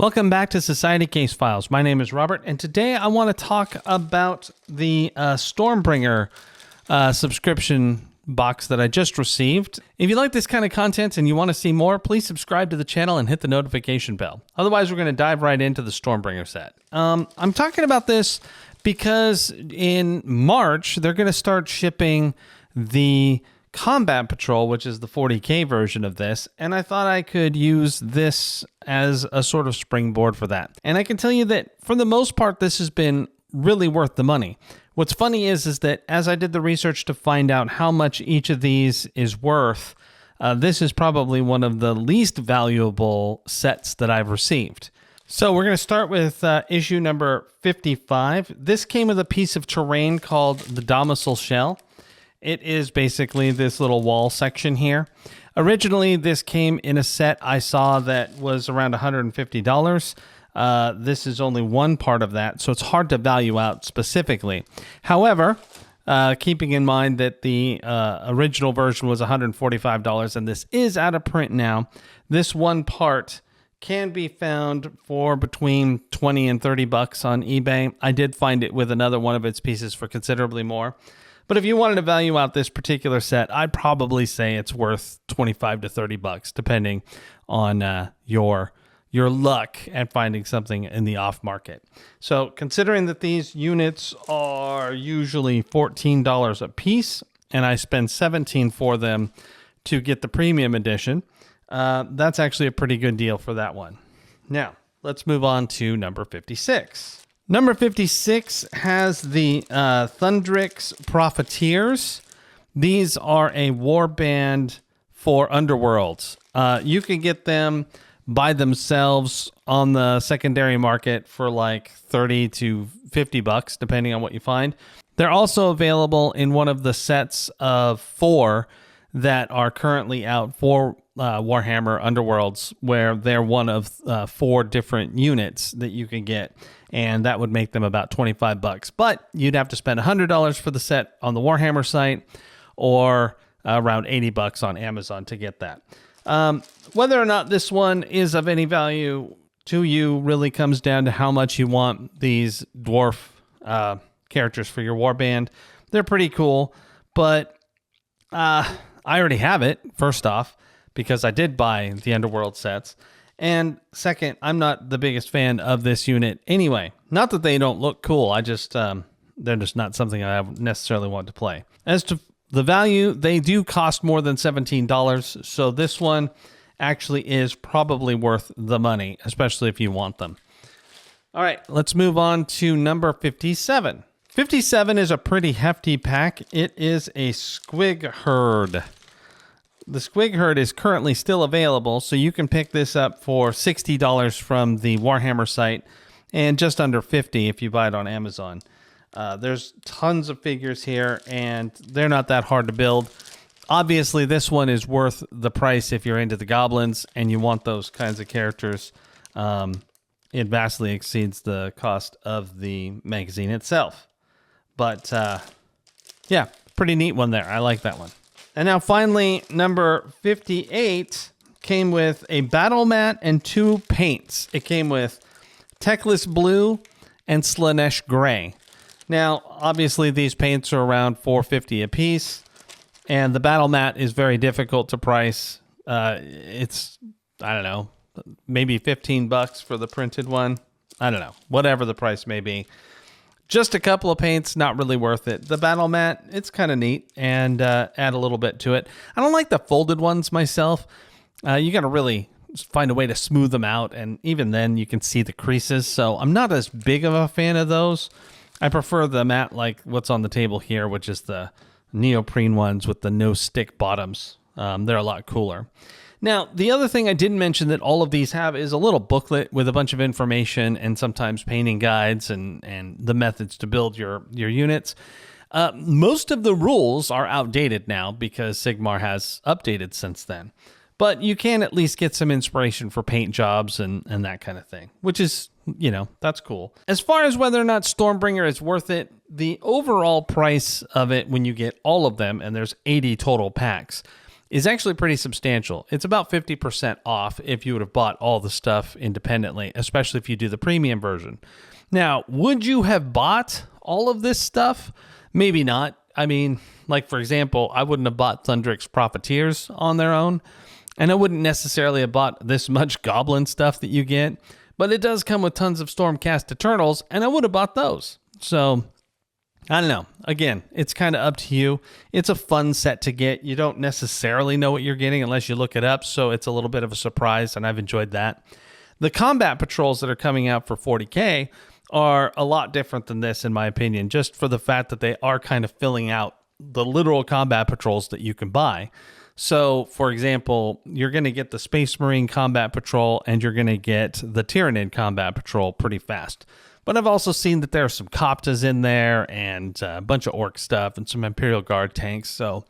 Welcome back to Society Case Files. My name is Robert, and today I want to talk about the Stormbringer subscription box that I just received. If you like this kind of content and you want to see more, please subscribe to the channel and hit the notification bell. Otherwise, we're going to dive right into the Stormbringer set. I'm talking about this because in March, they're going to start shipping the Combat Patrol, which is the 40K version of this, and I thought I could use this as a sort of springboard for that. And I can tell you that for the most part, this has been really worth the money. What's funny is that as I did the research to find out how much each of these is worth, this is probably one of the least valuable sets that I've received. So we're going to start with issue number 55. This came with a piece of terrain called the Domicile Shell. It is basically this little wall section here. Originally, this came in a set I saw that was around $150. This is only one part of that, so it's hard to value out specifically. However, keeping in mind that the original version was $145 and this is out of print now, this one part can be found for between 20 and 30 bucks on eBay. I did find it with another one of its pieces for considerably more. But if you wanted to value out this particular set, I'd probably say it's worth 25 to 30 bucks, depending on your luck at finding something in the off market. So considering that these units are usually $14 a piece, and I spend $17 for them to get the premium edition, that's actually a pretty good deal for that one. Now, let's move on to number 56. Number 56 has the Thundrix Profiteers. These are a warband for Underworlds. You can get them by themselves on the secondary market for like 30 to 50 bucks, depending on what you find. They're also available in one of the sets of 4 that are currently out for Warhammer Underworlds, where they're one of 4 different units that you can get, and that would make them about 25 bucks. But you'd have to spend $100 for the set on the Warhammer site, or around 80 bucks on Amazon to get that. Whether or not this one is of any value to you really comes down to how much you want these dwarf characters for your warband. They're pretty cool, but I already have it, first off, because I did buy the Underworld sets. And second, I'm not the biggest fan of this unit anyway. Not that they don't look cool, I just they're just not something I necessarily want to play. As to the value, they do cost more than $17, so this one actually is probably worth the money, especially if you want them. All right, let's move on to number 57. 57 is a pretty hefty pack. It is a Squig Herd. The Squig Herd is currently still available, so you can pick this up for $60 from the Warhammer site and just under $50 if you buy it on Amazon. There's tons of figures here, and they're not that hard to build. Obviously, this one is worth the price if you're into the goblins and you want those kinds of characters. It vastly exceeds the cost of the magazine itself. But, yeah, pretty neat one there. I like that one. And now finally, number 58 came with a battle mat and 2 paints. It came with Teclis Blue and Slanesh Gray. Now, obviously, these paints are around $4.50 a piece, and the battle mat is very difficult to price. It's, I don't know, maybe 15 bucks for the printed one. I don't know, whatever the price may be. Just a couple of paints, not really worth it. The battle mat, it's kind of neat, and add a little bit to it. I don't like the folded ones myself. You got to really find a way to smooth them out, and even then you can see the creases, so I'm not as big of a fan of those. I prefer the mat like what's on the table here, which is the neoprene ones with the no stick bottoms. They're a lot cooler. Now, the other thing I didn't mention that all of these have is a little booklet with a bunch of information and sometimes painting guides and the methods to build your units. Most of the rules are outdated now because Sigmar has updated since then. But you can at least get some inspiration for paint jobs and that kind of thing, which is, you know, that's cool. As far as whether or not Stormbringer is worth it, the overall price of it when you get all of them, and there's 80 total packs, is actually pretty substantial. It's about 50% off if you would have bought all the stuff independently, especially if you do the premium version. Now, would you have bought all of this stuff? Maybe not. I mean, like for example, I wouldn't have bought Thundrix Profiteers on their own, and I wouldn't necessarily have bought this much Goblin stuff that you get, but it does come with tons of Stormcast Eternals, and I would have bought those. So, I don't know. Again, it's kind of up to you. It's a fun set to get. You don't necessarily know what you're getting unless you look it up, so it's a little bit of a surprise, and I've enjoyed that. The combat patrols that are coming out for 40K are a lot different than this, in my opinion, just for the fact that they are kind of filling out the literal combat patrols that you can buy. So, for example, you're going to get the Space Marine Combat Patrol and you're going to get the Tyrannid Combat Patrol pretty fast. But I've also seen that there are some Koptas in there and a bunch of Orc stuff and some Imperial Guard tanks. So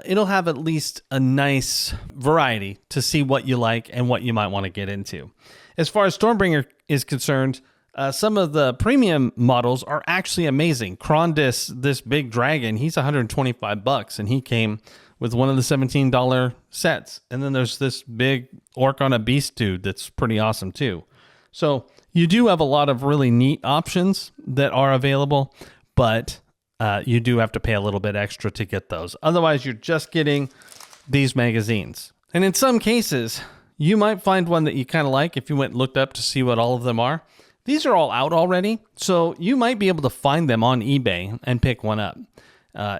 it'll have at least a nice variety to see what you like and what you might want to get into. As far as Stormbringer is concerned, some of the premium models are actually amazing. Krondis, this big dragon, he's $125, and he came with one of the $17 sets. And then there's this big Orc on a Beast dude that's pretty awesome too. So you do have a lot of really neat options that are available, but you do have to pay a little bit extra to get those. Otherwise, you're just getting these magazines. And in some cases, you might find one that you kind of like if you went and looked up to see what all of them are. These are all out already, so you might be able to find them on eBay and pick one up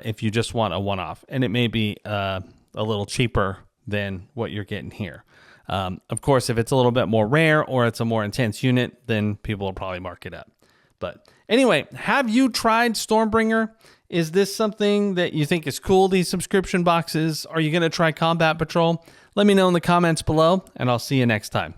if you just want a one-off. And it may be a little cheaper than what you're getting here. Of course, if it's a little bit more rare or it's a more intense unit, then people will probably mark it up. But anyway, have you tried Stormbringer? Is this something that you think is cool, these subscription boxes? Are you going to try Combat Patrol? Let me know in the comments below, and I'll see you next time.